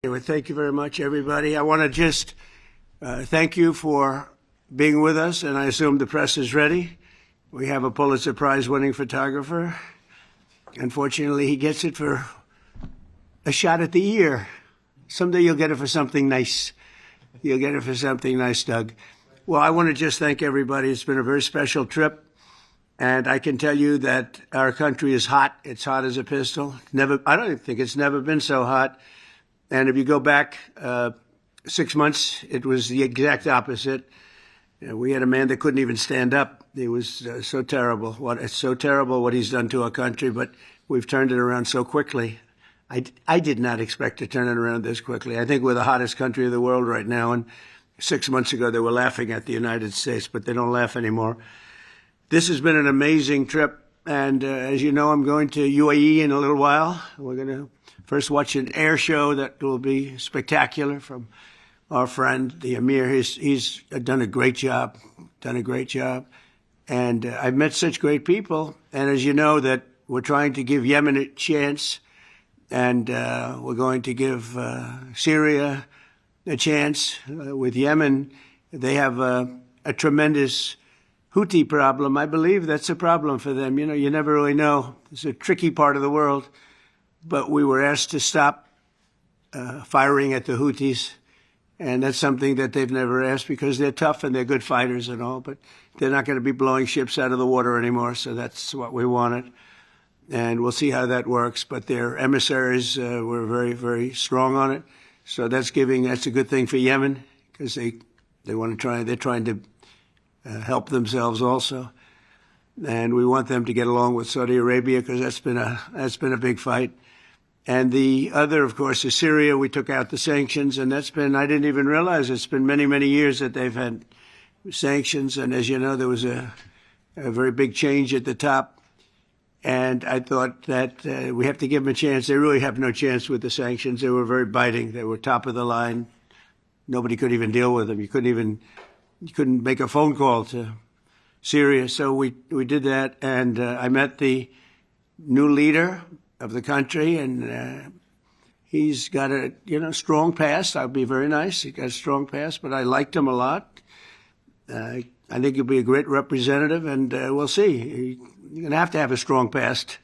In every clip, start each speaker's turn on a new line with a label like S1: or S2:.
S1: Well, thank you very much, everybody. I want to just thank you for being with us, and I assume the press is ready. We have a Pulitzer Prize-winning photographer. Unfortunately, he gets it for a shot at the ear. Someday you'll get it for something nice. You'll get it for something nice, Doug. Well, I want to just thank everybody. It's been a very special trip, and I can tell you that our country is hot. It's hot as a pistol. I don't think it's never been so hot. And if you go back 6 months, it was the exact opposite. We had a man that couldn't even stand up. It was so terrible. It's so terrible what he's done to our country, but we've turned it around so quickly. I did not expect to turn it around this quickly. I think we're the hottest country of the world right now. And 6 months ago, they were laughing at the United States, but they don't laugh anymore. This has been an amazing trip. And as you know, I'm going to UAE in a little while. We're going to first watch an air show that will be spectacular from our friend, the Emir. He's done a great job, And I've met such great people. And as you know, that we're trying to give Yemen a chance, and we're going to give Syria a chance. With Yemen, they have a tremendous Houthi problem. I believe that's a problem for them. You know, you never really know. It's a tricky part of the world. But we were asked to stop firing at the Houthis, and that's something that they've never asked because they're tough and they're good fighters and all, but they're not going to be blowing ships out of the water anymore, so that's what we wanted. And we'll see how that works, but their emissaries were very, very strong on it. So that's a good thing for Yemen because they're trying to help themselves also. And we want them to get along with Saudi Arabia because that's been a big fight. And the other, of course, is Syria. We took out the sanctions, and I didn't even realize it's been many, many years that they've had sanctions. And as you know, there was a very big change at the top. And I thought that we have to give them a chance. They really have no chance with the sanctions. They were very biting. They were top of the line. Nobody could even deal with them. You couldn't make a phone call to Syria. So we did that, and I met the new leader of the country, and he's got a strong past. I'll be very nice. He got a strong past, but I liked him a lot. I think he'll be a great representative, and we'll see. You're going to have a strong past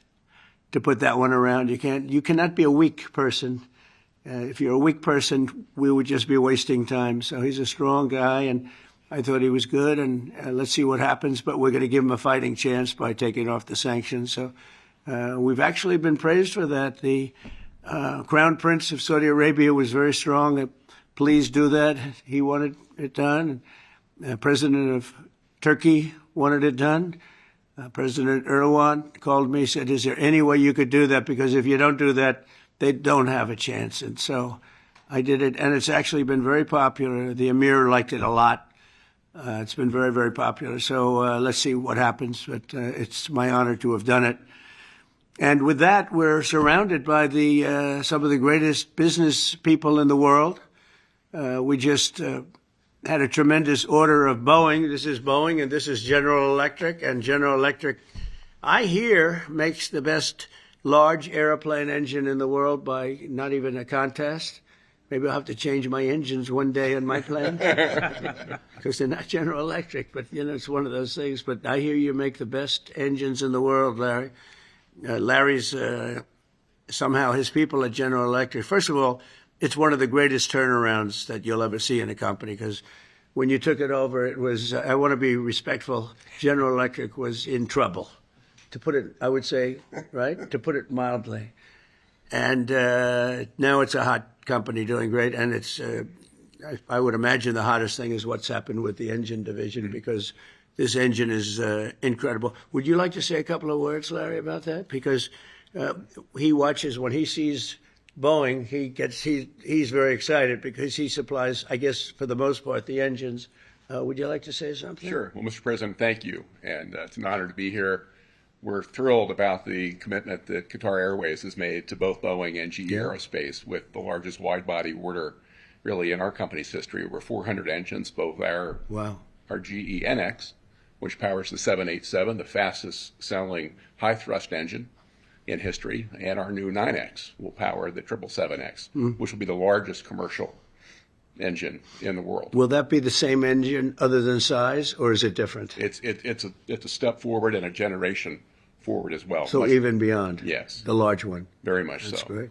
S1: to put that one around. You cannot be a weak person. If you're a weak person, we would just be wasting time. So he's a strong guy, and I thought he was good, and let's see what happens. But we're going to give him a fighting chance by taking off the sanctions. So we've actually been praised for that. The Crown Prince of Saudi Arabia was very strong. Please do that. He wanted it done. The President of Turkey wanted it done. President Erdogan called me, said, is there any way you could do that? Because if you don't do that, they don't have a chance. And so I did it, and it's actually been very popular. The Emir liked it a lot. It's been very, very popular. So let's see what happens. But it's my honor to have done it. And with that, we're surrounded by some of the greatest business people in the world. We just had a tremendous order of Boeing. This is Boeing, and this is General Electric. And General Electric, I hear, makes the best large airplane engine in the world by not even a contest. Maybe I'll have to change my engines one day in my plane because they're not General Electric. But, it's one of those things. But I hear you make the best engines in the world, Larry. Larry's somehow his people at General Electric. First of all, it's one of the greatest turnarounds that you'll ever see in a company because when you took it over, it was, I want to be respectful, General Electric was in trouble, to put it, I would say, right? To put it mildly. And now it's a hot company doing great. And it's, I would imagine the hottest thing is what's happened with the engine division because this engine is incredible. Would you like to say a couple of words, Larry, about that? Because he watches, when he sees Boeing, he's very excited because he supplies, I guess, for the most part, the engines. Would you like to say something?
S2: Sure. Well, Mr. President, thank you. And it's an honor to be here. We're thrilled about the commitment that Qatar Airways has made to both Boeing and GE Aerospace with the largest wide-body order really in our company's history. Over 400 engines, both our GE NX, which powers the 787, the fastest-selling high-thrust engine, in history, and our new 9X will power the 777X, which will be the largest commercial engine in the world.
S1: Will that be the same engine other than size, or is it different?
S2: It's a step forward and a generation forward as well.
S1: So even beyond?
S2: Yes.
S1: The large one?
S2: Very much so.
S1: That's great.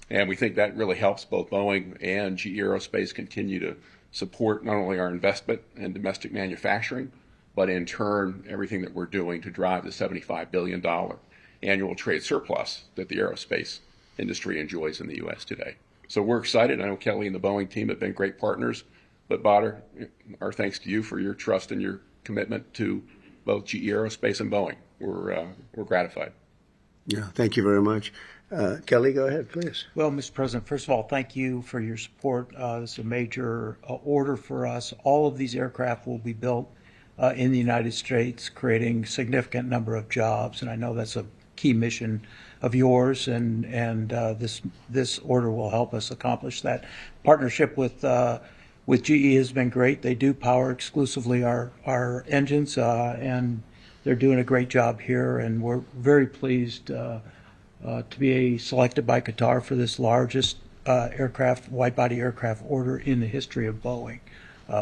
S2: And we think that really helps both Boeing and GE Aerospace continue to support not only our investment in domestic manufacturing, but in turn, everything that we're doing to drive the $75 billion annual trade surplus that the aerospace industry enjoys in the U.S. today. So we're excited. I know Kelly and the Boeing team have been great partners, but Badr, our thanks to you for your trust and your commitment to both GE Aerospace and Boeing. We're gratified.
S1: Yeah, thank you very much. Kelly, go ahead, please.
S3: Well, Mr. President, first of all, thank you for your support. This is a major order for us. All of these aircraft will be built in the United States, creating a significant number of jobs, and I know that's a key mission of yours, and this order will help us accomplish that. Partnership with GE has been great. They do power exclusively our engines, and they're doing a great job here, and we're very pleased to be selected by Qatar for this largest wide-body aircraft order in the history of Boeing.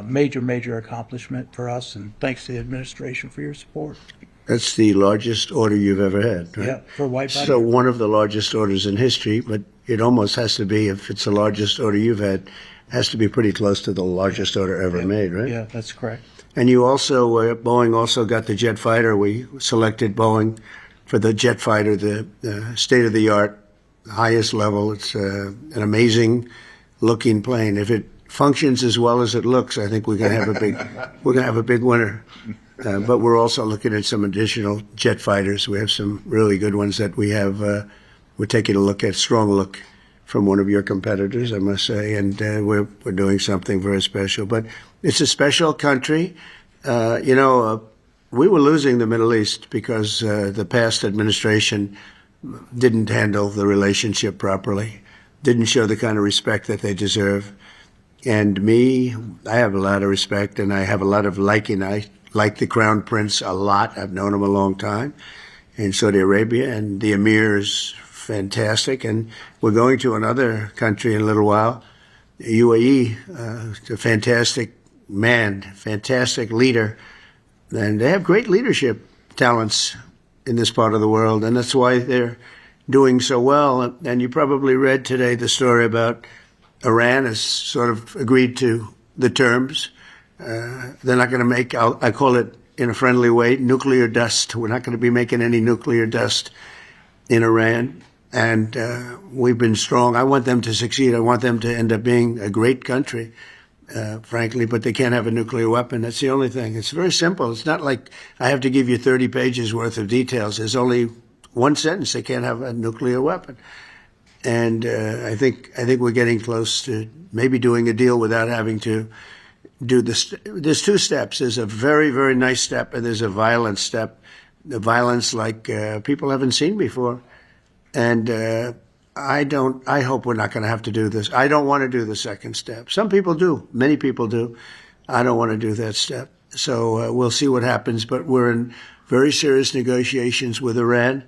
S3: Major accomplishment for us, and thanks to the administration for your support.
S1: That's the largest order you've ever had, right?
S3: Yeah, for wide-body.
S1: So one of the largest orders in history, but it almost has to be, if it's the largest order you've had, has to be pretty close to the largest order ever made, right?
S3: Yeah, that's correct.
S1: And you also, Boeing also got the jet fighter. We selected Boeing for the jet fighter, the state-of-the-art, highest level. It's an amazing looking plane. If it functions as well as it looks, I think we're going to have a big winner. But we're also looking at some additional jet fighters. We have some really good ones that we have. We're taking a strong look from one of your competitors, I must say, and we're doing something very special. But it's a special country. We were losing the Middle East because the past administration didn't handle the relationship properly, didn't show the kind of respect that they deserve. And I have a lot of respect, and I have a lot of liking. I like the Crown Prince a lot. I've known him a long time in Saudi Arabia, and the Emir is fantastic. And we're going to another country in a little while, UAE, a fantastic man, fantastic leader. And they have great leadership talents in this part of the world, and that's why they're doing so well. And you probably read today the story about Iran has sort of agreed to the terms. They're not going to make, I call it in a friendly way, nuclear dust. We're not going to be making any nuclear dust in Iran. And we've been strong. I want them to succeed. I want them to end up being a great country, frankly, but they can't have a nuclear weapon. That's the only thing. It's very simple. It's not like I have to give you 30 pages worth of details. There's only one sentence. They can't have a nuclear weapon. And I think we're getting close to maybe doing a deal without having to do this. There's two steps. There's a very, very nice step, and there's a violent step. The violence like people haven't seen before. And I hope we're not going to have to do this. I don't want to do the second step. Some people do. Many people do. I don't want to do that step. So we'll see what happens. But we're in very serious negotiations with Iran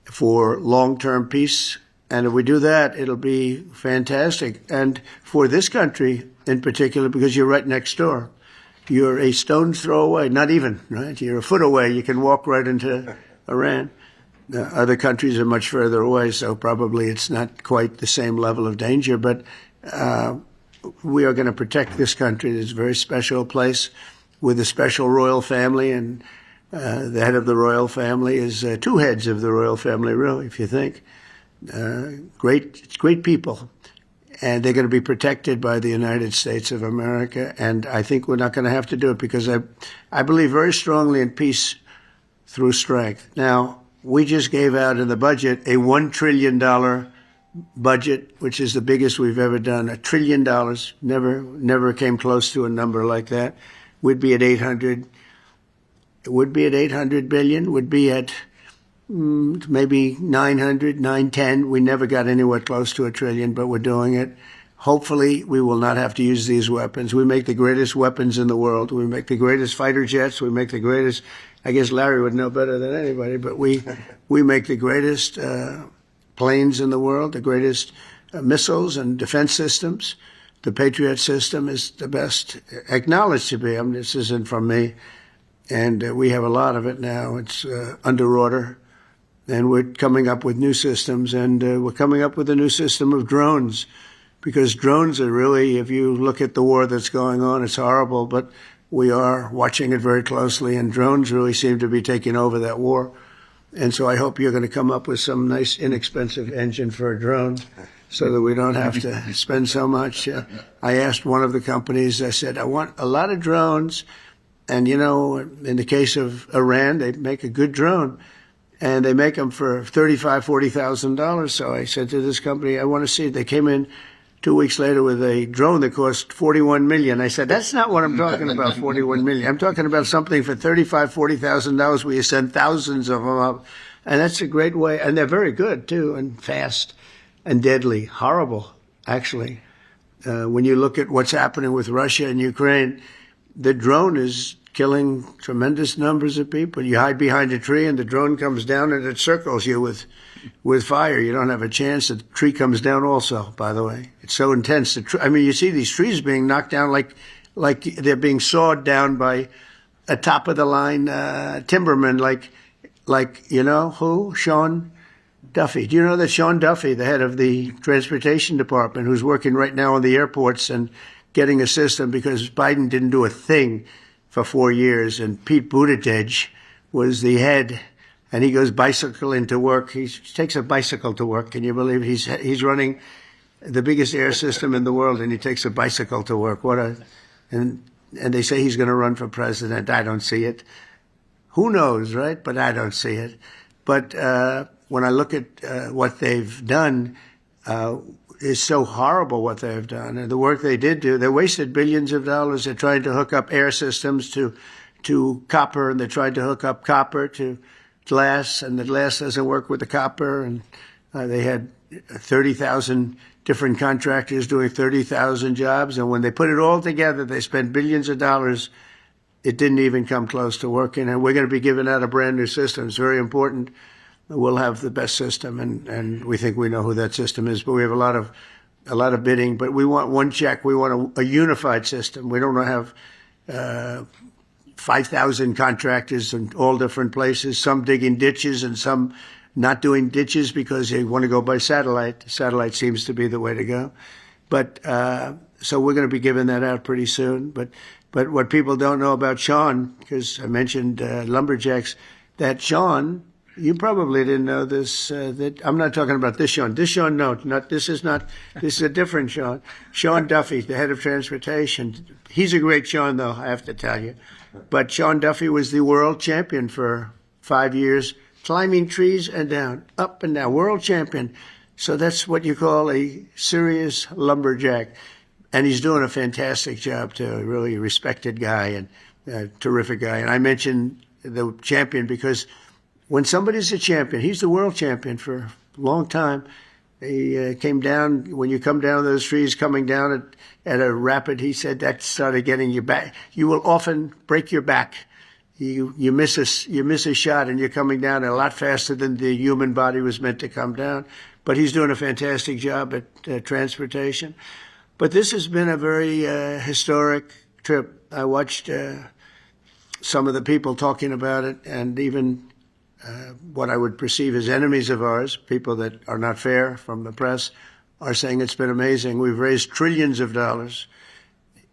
S1: for long-term peace. And if we do that, it'll be fantastic. And for this country in particular, because you're right next door, you're a stone's throw away, not even, right? You're a foot away. You can walk right into Iran. Other countries are much further away, so probably it's not quite the same level of danger. But we are going to protect this country. It's a very special place with a special royal family, and the head of the royal family is two heads of the royal family, really, if you think. Great people, and they're going to be protected by the United States of America. And I think we're not going to have to do it because I believe very strongly in peace through strength. Now, we just gave out in the budget a $1 trillion budget, which is the biggest we've ever done. $1 trillion, never came close to a number like that. We'd be at 800. It would be at 800 billion. Would be at maybe 900, 910. We never got anywhere close to $1 trillion, but we're doing it. Hopefully, we will not have to use these weapons. We make the greatest weapons in the world. We make the greatest fighter jets. We make the greatest I guess Larry would know better than anybody, but we make the greatest planes in the world, the greatest missiles and defense systems. The Patriot system is the best acknowledged to be. I mean, this isn't from me. And we have a lot of it now. It's under order. And we're coming up with new systems. And we're coming up with a new system of drones. Because drones are really, if you look at the war that's going on, it's horrible. But we are watching it very closely. And drones really seem to be taking over that war. And so I hope you're going to come up with some nice, inexpensive engine for a drone so that we don't have to spend so much. I asked one of the companies, I said, I want a lot of drones. And, you know, in the case of Iran, they make a good drone. And they make them for $35,000, $40,000. So I said to this company, I want to see it. They came in 2 weeks later with a drone that cost $41 million. I said, that's not what I'm talking about, $41 million. I'm talking about something for $35,000, $40,000 where you send thousands of them up. And that's a great way. And they're very good, too, and fast and deadly. Horrible, actually. When you look at what's happening with Russia and Ukraine, the drone is killing tremendous numbers of people. You hide behind a tree and the drone comes down and it circles you with fire. You don't have a chance. The tree comes down also, by the way. It's so intense. I mean, you see these trees being knocked down like they're being sawed down by a top-of-the-line timberman like, you know, who? Sean Duffy. Do you know that Sean Duffy, the head of the Transportation Department, who's working right now on the airports and getting a system because Biden didn't do a thing for 4 years, and Pete Buttigieg was the head, and he goes bicycling to work. He takes a bicycle to work. Can you believe it? He's running the biggest air system in the world, and he takes a bicycle to work. And they say he's going to run for president. I don't see it. Who knows, right? But I don't see it. But when I look at what they've done, is so horrible what they've done. And the work they did do, they wasted billions of dollars. They're trying to hook up air systems to copper, and they tried to hook up copper to glass, and the glass doesn't work with the copper. And they had 30,000 different contractors doing 30,000 jobs. And when they put it all together, they spent billions of dollars. It didn't even come close to working. And we're going to be giving out a brand new system. It's very important. We'll have the best system, and we think we know who that system is. But we have a lot of bidding. But we want one check. We want a unified system. We don't want to have 5,000 contractors in all different places. Some digging ditches and some not doing ditches because they want to go by satellite. Satellite seems to be the way to go. But so we're going to be giving that out pretty soon. But what people don't know about Sean, because I mentioned lumberjacks, that Sean. You probably didn't know this. That I'm not talking about this Sean. This Sean, no, not this is not. This is a different Sean. Sean Duffy, the head of transportation. He's a great Sean, though, I have to tell you. But Sean Duffy was the world champion for 5 years, climbing trees and down, up and down, world champion. So that's what you call a serious lumberjack, and he's doing a fantastic job too. A really respected guy and a terrific guy. And I mentioned the champion because. When somebody's a champion, he's the world champion for a long time. He came down, when you come down those trees, coming down at a rapid, he said that started getting you back. You will often break your back. You miss a shot and you're coming down a lot faster than the human body was meant to come down. But he's doing a fantastic job at transportation. But this has been a very historic trip. I watched some of the people talking about it, and even what I would perceive as enemies of ours, people that are not fair from the press, are saying it's been amazing. We've raised trillions of dollars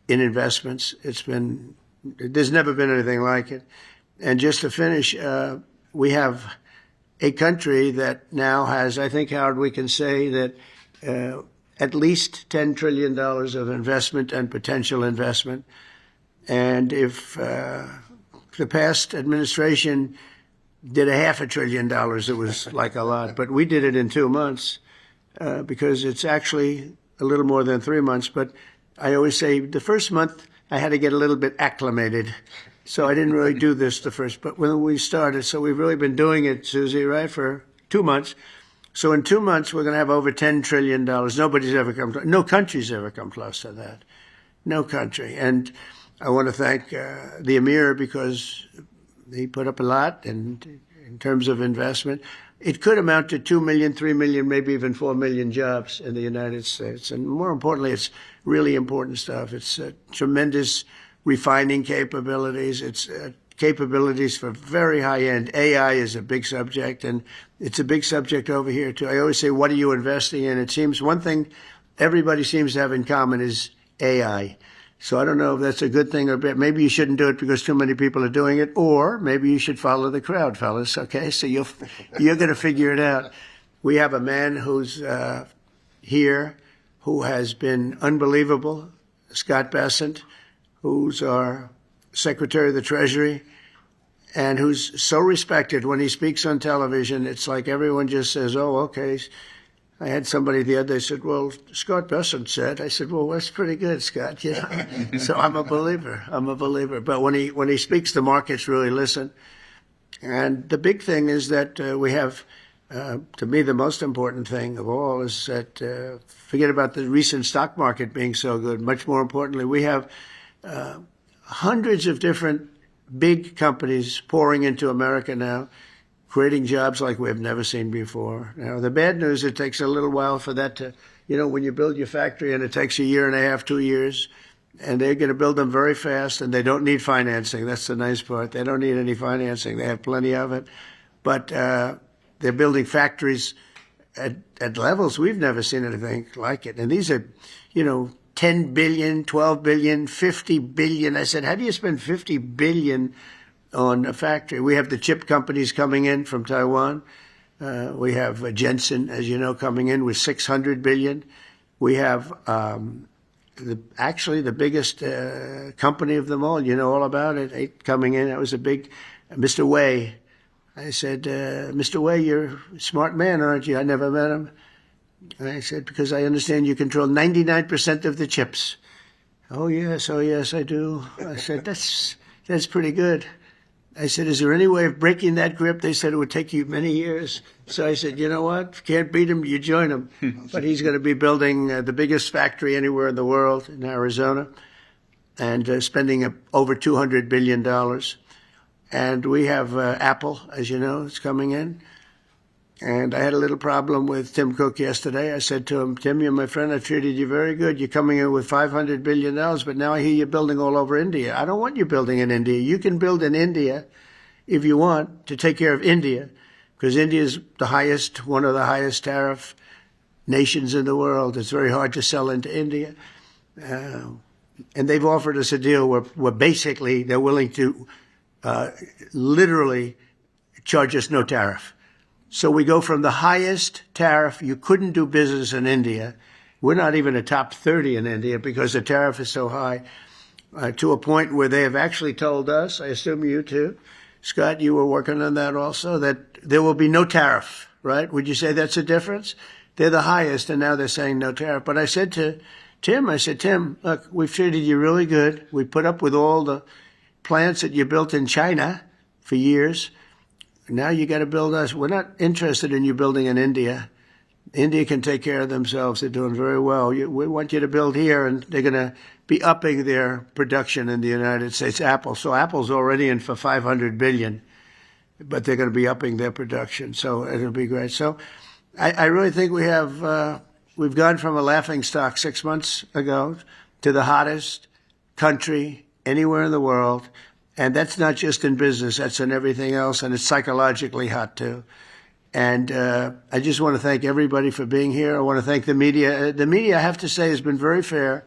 S1: in investments. There's never been anything like it. And just to finish, we have a country that now has, I think, Howard, we can say that at least $10 trillion of investment and potential investment. And if the past administration did $500 billion, it was like a lot. But we did it in 2 months because it's actually a little more than 3 months. But I always say the first month I had to get a little bit acclimated. So I didn't really do this the first. But when we started, so we've really been doing it, Susie, right, for 2 months. So in 2 months, we're going to have over $10 trillion. Nobody's ever come close. No country's ever come close to that. No country. And I want to thank the Emir because he put up a lot, and in terms of investment, it could amount to 2 million, 3 million, maybe even 4 million jobs in the United States. And more importantly, it's really important stuff. It's tremendous refining capabilities. It's capabilities for very high end. AI is a big subject, and it's a big subject over here too. I always say, what are you investing in? It seems one thing everybody seems to have in common is AI. So I don't know if that's a good thing or bad. Maybe you shouldn't do it because too many people are doing it, or maybe you should follow the crowd, fellas. Okay, so you're going to figure it out. We have a man who's here who has been unbelievable, Scott Bessent, who's our Secretary of the Treasury, and who's so respected. When he speaks on television, it's like everyone just says, oh, okay. I had somebody the other day said, well, Scott Bessent said. I said, well, that's pretty good, Scott. You know? So I'm a believer. But when he speaks, the markets really listen. And the big thing is that we have, to me, the most important thing of all is that, forget about the recent stock market being so good. Much more importantly, we have hundreds of different big companies pouring into America now, creating jobs like we have never seen before. Now, the bad news, it takes a little while for that to, you know, when you build your factory and it takes a year and a half, 2 years, and they're going to build them very fast, and they don't need financing. That's the nice part. They don't need any financing. They have plenty of it. But they're building factories at levels we've never seen anything like it. And these are, you know, 10 billion, 12 billion, 50 billion. I said, how do you spend 50 billion on a factory? We have the chip companies coming in from Taiwan. We have Jensen, as you know, coming in with 600 billion. We have actually the biggest company of them all. You know all about it. Coming in. That was a big Mr. Wei. I said, Mr. Wei, you're a smart man, aren't you? I never met him. And I said, because I understand you control 99% of the chips. Oh, yes, I do. I said, that's pretty good. I said, is there any way of breaking that grip? They said it would take you many years. So I said, you know what? If you can't beat him, you join him. But he's going to be building the biggest factory anywhere in the world in Arizona, and spending over $200 billion. And we have Apple, as you know, is coming in. And I had a little problem with Tim Cook yesterday. I said to him, Tim, you're my friend. I treated you very good. You're coming in with $500 billion, but now I hear you're building all over India. I don't want you building in India. You can build in India if you want to take care of India, because India is one of the highest tariff nations in the world. It's very hard to sell into India. And they've offered us a deal where basically they're willing to literally charge us no tariff. So we go from the highest tariff. You couldn't do business in India. We're not even a top 30 in India because the tariff is so high, to a point where they have actually told us, I assume you too, Scott, you were working on that also, that there will be no tariff, right? Would you say that's a difference? They're the highest, and now they're saying no tariff. But I said to Tim, Tim, look, we've treated you really good. We put up with all the plants that you built in China for years. Now you got to build us. We're not interested in you building in India. India can take care of themselves. They're doing very well. We want you to build here, and they're going to be upping their production in the United States. Apple. So Apple's already in for $500 billion, but they're going to be upping their production. So it'll be great. So I really think we've gone from a laughing stock 6 months ago to the hottest country anywhere in the world. And that's not just in business, that's in everything else, and it's psychologically hot too. And I just want to thank everybody for being here. I want to thank the media. The media, I have to say, has been very fair.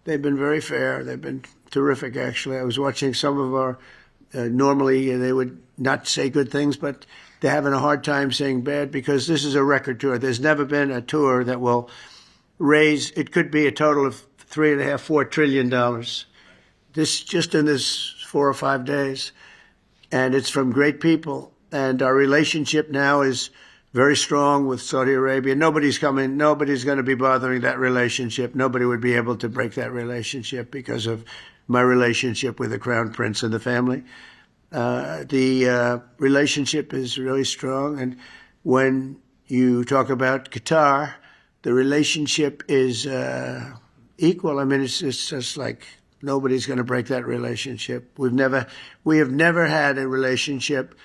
S1: They've been very fair. They've been terrific, actually. I was watching some of our, normally they would not say good things, but they're having a hard time saying bad, because this is a record tour. There's never been a tour that will raise, it could be a total of $3.5–4 trillion. This, just in this 4 or 5 days, and it's from great people. And our relationship now is very strong with Saudi Arabia. Nobody's going to be bothering that relationship. Nobody would be able to break that relationship because of my relationship with the Crown Prince and the family. The relationship is really strong. And when you talk about Qatar, the relationship is equal. I mean, it's just like Nobody's going to break that relationship. We have never had a relationship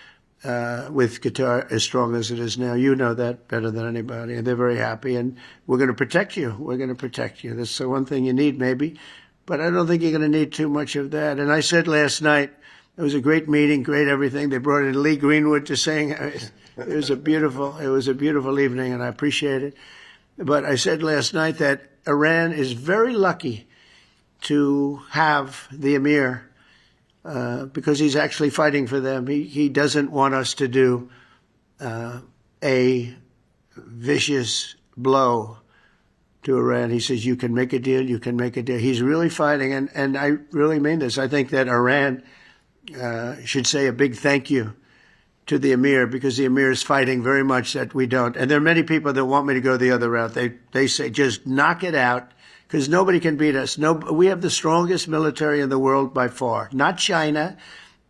S1: with Qatar as strong as it is now. You know that better than anybody. And they're very happy. And we're going to protect you. We're going to protect you. That's the one thing you need, maybe. But I don't think you're going to need too much of that. And I said last night, it was a great meeting, great everything. They brought in Lee Greenwood to sing. It was a beautiful evening, and I appreciate it. But I said last night that Iran is very lucky to have the emir because he's actually fighting for them. He doesn't want us to do a vicious blow to Iran. He says, you can make a deal, you can make a deal. He's really fighting, and I really mean this. I think that Iran should say a big thank you to the emir, because the emir is fighting very much that we don't. And there are many people that want me to go the other route. They say, just knock it out, because nobody can beat us. We have the strongest military in the world by far. Not China,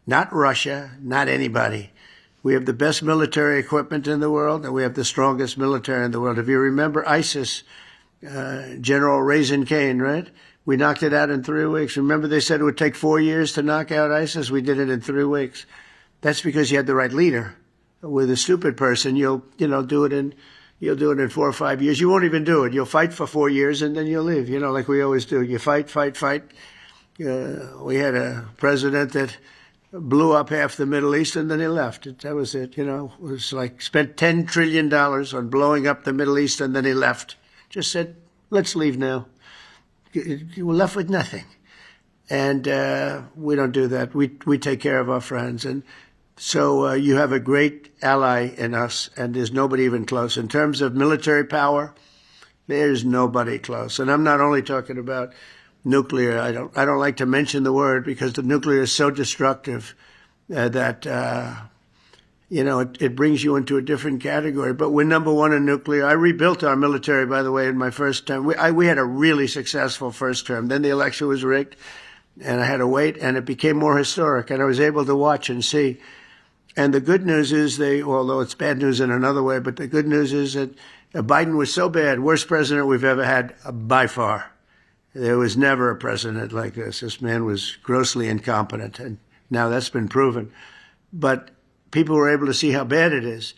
S1: not Russia, not anybody. We have the best military equipment in the world, and we have the strongest military in the world. If you remember ISIS, General Raisin Kane, right? We knocked it out in 3 weeks. Remember they said it would take 4 years to knock out ISIS? We did it in 3 weeks. That's because you had the right leader. With a stupid person, you'll do it in 4 or 5 years. You won't even do it. You'll fight for 4 years and then you'll leave. Like we always do. You fight. We had a president that blew up half the Middle East and then he left. That was it. It was like spent $10 trillion on blowing up the Middle East and then he left. Just said, let's leave now. You were left with nothing. And we don't do that. We take care of our friends. And so you have a great ally in us, and there's nobody even close. In terms of military power, there's nobody close. And I'm not only talking about nuclear. I don't like to mention the word because the nuclear is so destructive that it brings you into a different category. But we're number one in nuclear. I rebuilt our military, by the way, in my first term. We had a really successful first term. Then the election was rigged, and I had to wait, and it became more historic, and I was able to watch and see. And the good news is although it's bad news in another way, but the good news is that Biden was so bad, worst president we've ever had by far. There was never a president like this. This man was grossly incompetent, and now that's been proven. But people were able to see how bad it is,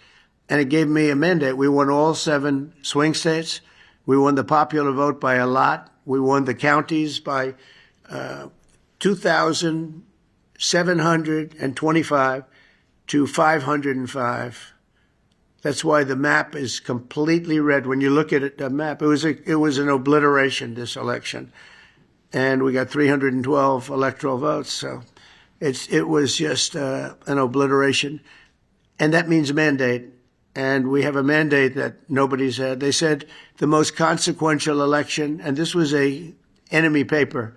S1: and it gave me a mandate. We won all 7 swing states. We won the popular vote by a lot. We won the counties by 2,725 to 505. That's why the map is completely red. When you look at the map, it was an obliteration, this election. And we got 312 electoral votes. So it was just an obliteration. And that means mandate. And we have a mandate that nobody's had. They said the most consequential election, and this was a enemy paper,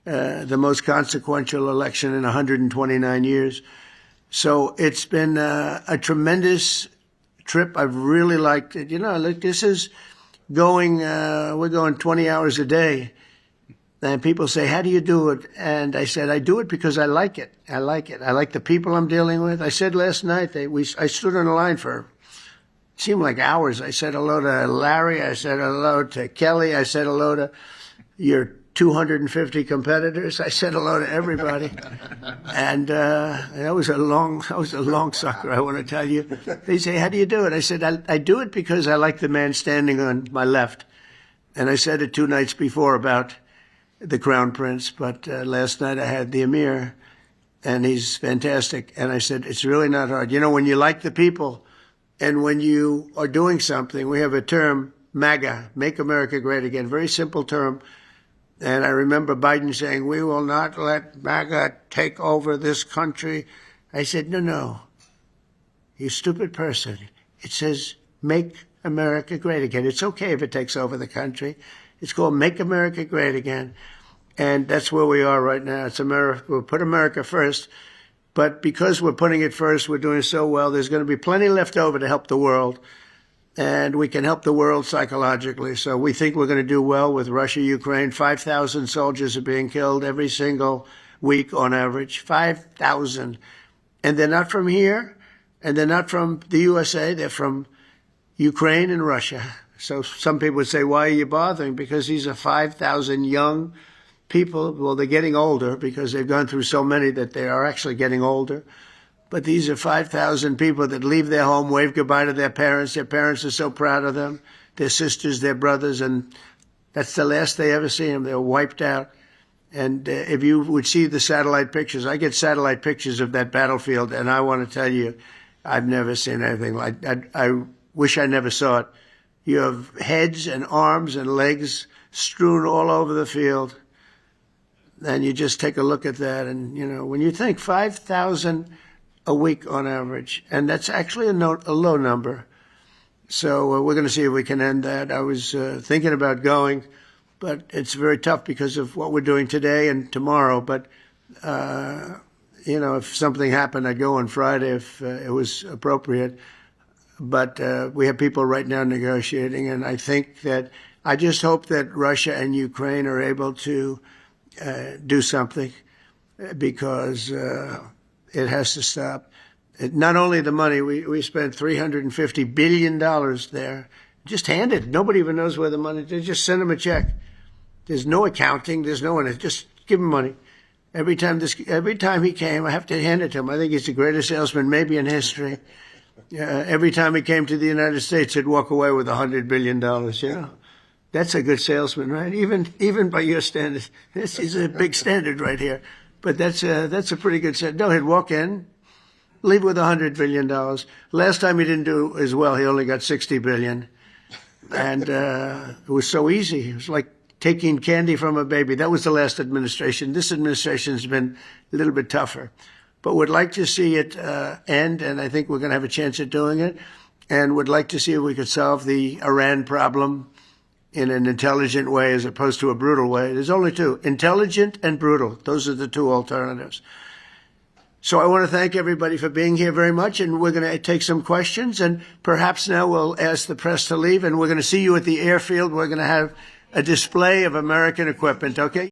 S1: the most consequential election in 129 years. So it's been a tremendous trip. I've really liked it. This is we're going 20 hours a day. And people say, how do you do it? And I said, I do it because I like it. I like it. I like the people I'm dealing with. I said last night, I stood on the line for, it seemed like hours. I said hello to Larry. I said hello to Kelly. I said hello to your 250 competitors. I said hello to everybody. And that was a long sucker, I want to tell you. They say, how do you do it? I said, I do it because I like the man standing on my left. And I said it 2 nights before about the Crown Prince, but last night I had the Emir, and he's fantastic. And I said, it's really not hard. When you like the people and when you are doing something, we have a term, MAGA, Make America Great Again, very simple term. And I remember Biden saying, we will not let MAGA take over this country. I said, no, you stupid person. It says, Make America Great Again. It's okay if it takes over the country. It's called Make America Great Again. And that's where we are right now. It's America. We'll put America first. But because we're putting it first, we're doing so well, there's going to be plenty left over to help the world. And we can help the world psychologically. So we think we're going to do well with Russia, Ukraine. 5,000 soldiers are being killed every single week on average. 5,000. And they're not from here, and they're not from the USA. They're from Ukraine and Russia. So some people would say, why are you bothering? Because these are 5,000 young people, well, they're getting older because they've gone through so many that they are actually getting older. But these are 5,000 people that leave their home, wave goodbye to their parents. Their parents are so proud of them, their sisters, their brothers, and that's the last they ever see them. They're wiped out. And if you would see the satellite pictures, I get satellite pictures of that battlefield, and I want to tell you, I've never seen anything like that. I wish I never saw it. You have heads and arms and legs strewn all over the field. And you just take a look at that, and, you know, when you think 5,000 a week on average, and that's actually a low number. So we're going to see if we can end that. I was thinking about going, but it's very tough because of what we're doing today and tomorrow. But, you know, if something happened, I'd go on Friday if it was appropriate. But we have people right now negotiating, and I think that I just hope that Russia and Ukraine are able to do something, because it has to stop. Not only the money, we spent $350 billion there, just handed. Nobody even knows where the money is. They just send them a check. There's no accounting. There's no one. Just give him money. Every time he came, I have to hand it to him. I think he's the greatest salesman maybe in history. Every time he came to the United States, he'd walk away with $100 billion, you know. That's a good salesman, right? Even by your standards. This is a big standard right here. But that's a pretty good standard. No, he'd walk in, leave with $100 billion. Last time he didn't do as well. He only got $60 billion. And it was so easy. It was like taking candy from a baby. That was the last administration. This administration has been a little bit tougher. But would like to see it end, and I think we're going to have a chance at doing it. And would like to see if we could solve the Iran problem in an intelligent way as opposed to a brutal way. There's only two, intelligent and brutal. Those are the two alternatives. So I want to thank everybody for being here very much, and we're going to take some questions, and perhaps now we'll ask the press to leave, and we're going to see you at the airfield. We're going to have a display of American equipment, okay?